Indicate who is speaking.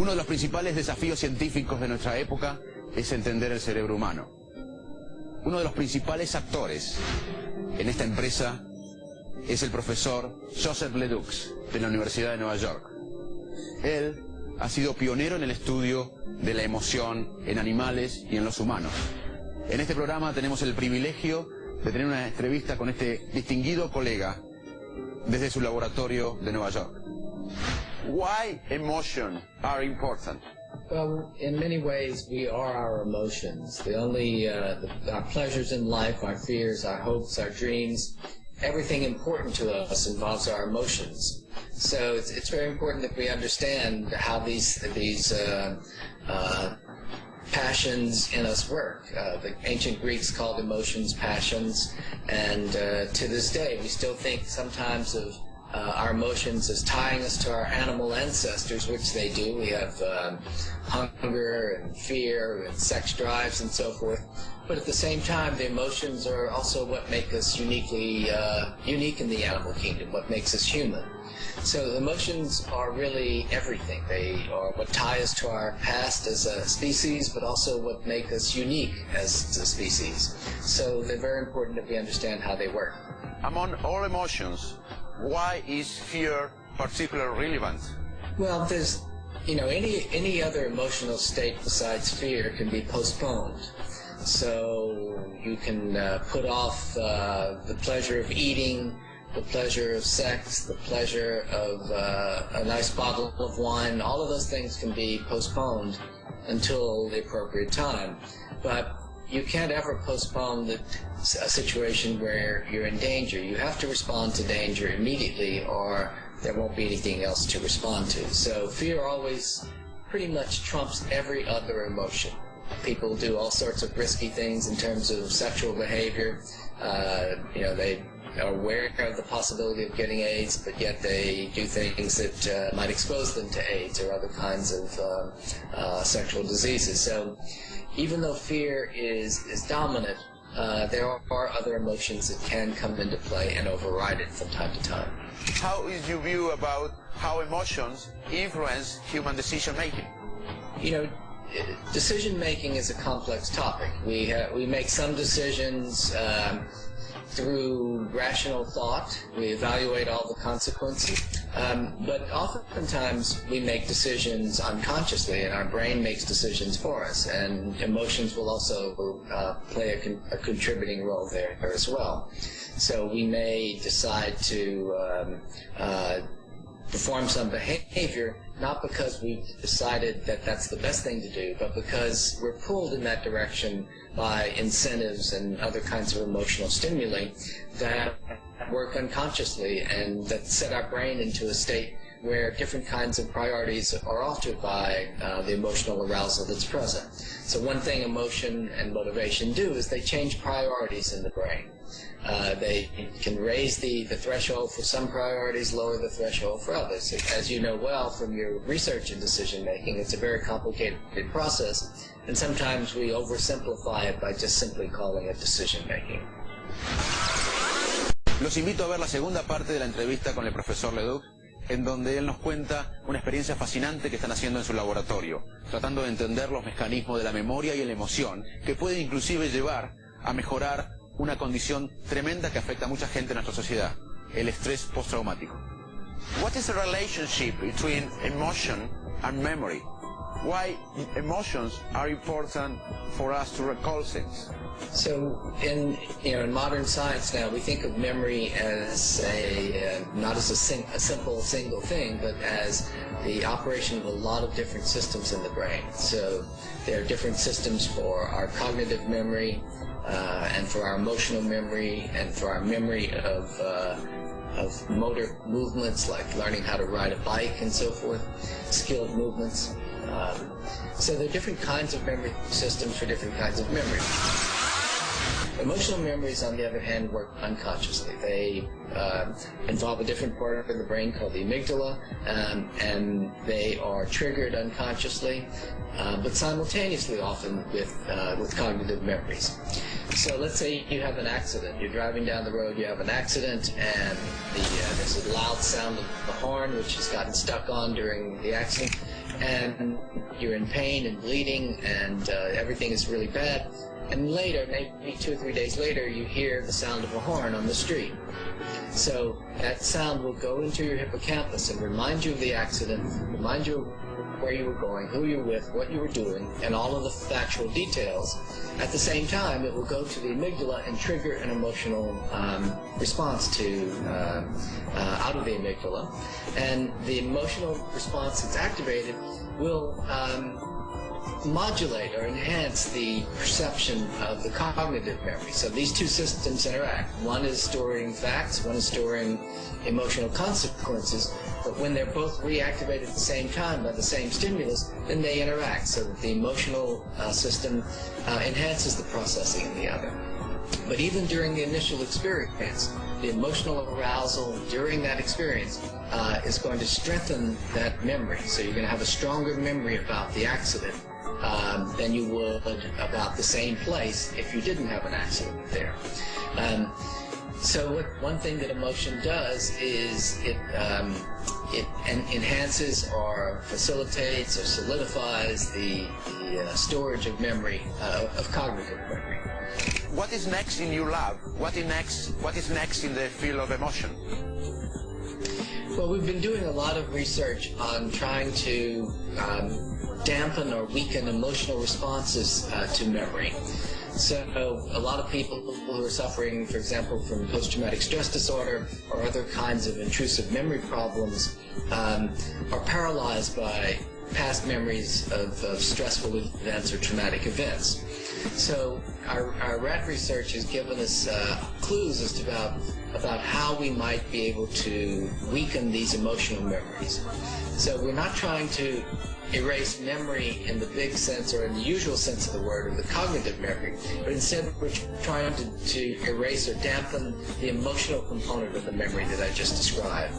Speaker 1: Uno de los principales desafíos científicos de nuestra época es entender el cerebro humano. Uno de los principales actores en esta empresa es el profesor Joseph Le Doux, de la Universidad de Nueva York. Él ha sido pionero en el estudio de la emoción en animales y en los humanos. En este programa tenemos el privilegio de tener una entrevista con este distinguido colega desde su laboratorio de Nueva York. Why emotions are important?
Speaker 2: Well, in many ways, we are our emotions. Our pleasures in life, our fears, our hopes, our dreams, everything important to us involves our emotions. So it's very important that we understand how these passions in us work. The ancient Greeks called emotions passions, and to this day we still think sometimes of our emotions as tying us to our animal ancestors, which they do. We have hunger and fear and sex drives and so forth. But at the same time, the emotions are also what make us unique in the animal kingdom, what makes us human. So emotions are really everything. They are what tie us to our past as a species, but also what make us unique as a species. So they're very important that we understand how they work.
Speaker 1: Among all emotions, why is fear particularly relevant?
Speaker 2: Well, there's, any other emotional state besides fear can be postponed. So you can put off the pleasure of eating, the pleasure of sex, the pleasure of a nice bottle of wine. All of those things can be postponed until the appropriate time. But you can't ever postpone a situation where you're in danger. You have to respond to danger immediately, or there won't be anything else to respond to. So fear always pretty much trumps every other emotion. People do all sorts of risky things in terms of sexual behavior. They are aware of the possibility of getting AIDS, but yet they do things that might expose them to AIDS or other kinds of sexual diseases. So even though fear is dominant, there are other emotions that can come into play and override it from time to time.
Speaker 1: How is your view about how emotions influence human decision making?
Speaker 2: Decision making is a complex topic. We make some decisions through rational thought. We evaluate all the consequences. But oftentimes we make decisions unconsciously, and our brain makes decisions for us, and emotions will also play a contributing role there as well. So we may decide to perform some behavior, not because we've decided that that's the best thing to do, but because we're pulled in that direction by incentives and other kinds of emotional stimuli that work unconsciously and that set our brain into a state where different kinds of priorities are altered by the emotional arousal that's present. So one thing emotion and motivation do is they change priorities in the brain. They can raise the threshold for some priorities, lower the threshold for others. As you know well from your research in decision making, it's a very complicated process, and sometimes we oversimplify it by just simply calling it decision making.
Speaker 1: Los invito a ver la segunda parte de la entrevista con el profesor Le Doux, en donde él nos cuenta una experiencia fascinante que están haciendo en su laboratorio, tratando de entender los mecanismos de la memoria y la emoción, que pueden inclusive llevar a mejorar una condición tremenda que afecta a mucha gente en nuestra sociedad, el estrés postraumático. What is the relationship between emotion and memory? Why emotions are important for us to recall things?
Speaker 2: So in modern science now, we think of memory as not as a simple single thing, but as the operation of a lot of different systems in the brain. So there are different systems for our cognitive memory, and for our emotional memory, and for our memory of motor movements, like learning how to ride a bike and so forth, skilled movements. So there are different kinds of memory systems for different kinds of memory. Emotional memories, on the other hand, work unconsciously. They involve a different part of the brain called the amygdala, and they are triggered unconsciously, but simultaneously often with cognitive memories. So let's say you have an accident. You're driving down the road, you have an accident, and there's a loud sound of the horn, which has gotten stuck on during the accident. and you're in pain and bleeding, and everything is really bad. And later, maybe 2 or 3 days later, you hear the sound of a horn on the street. So that sound will go into your hippocampus and remind you of the accident, remind you of where you were going, who you were with, what you were doing, and all of the factual details. At the same time, it will go to the amygdala and trigger an emotional response out of the amygdala. And the emotional response that's activated will modulate or enhance the perception of the cognitive memory. So these two systems interact. One is storing facts, one is storing emotional consequences, but when they're both reactivated at the same time by the same stimulus, then they interact so that the emotional system enhances the processing of the other. But even during the initial experience, the emotional arousal during that experience is going to strengthen that memory. So you're going to have a stronger memory about the accident than you would about the same place if you didn't have an accident there. So one thing that emotion does is it enhances or facilitates or solidifies the storage of memory, of cognitive memory.
Speaker 1: What is next in your lab? What is next in the field of emotion?
Speaker 2: Well, we've been doing a lot of research on trying to dampen or weaken emotional responses to memory. So a lot of people who are suffering, for example, from post-traumatic stress disorder or other kinds of intrusive memory problems are paralyzed by past memories of stressful events or traumatic events. So our rat research has given us clues as to about how we might be able to weaken these emotional memories. So we're not trying to erase memory in the big sense or in the usual sense of the word, or the cognitive memory, but instead we're trying to erase or dampen the emotional component of the memory that I just described.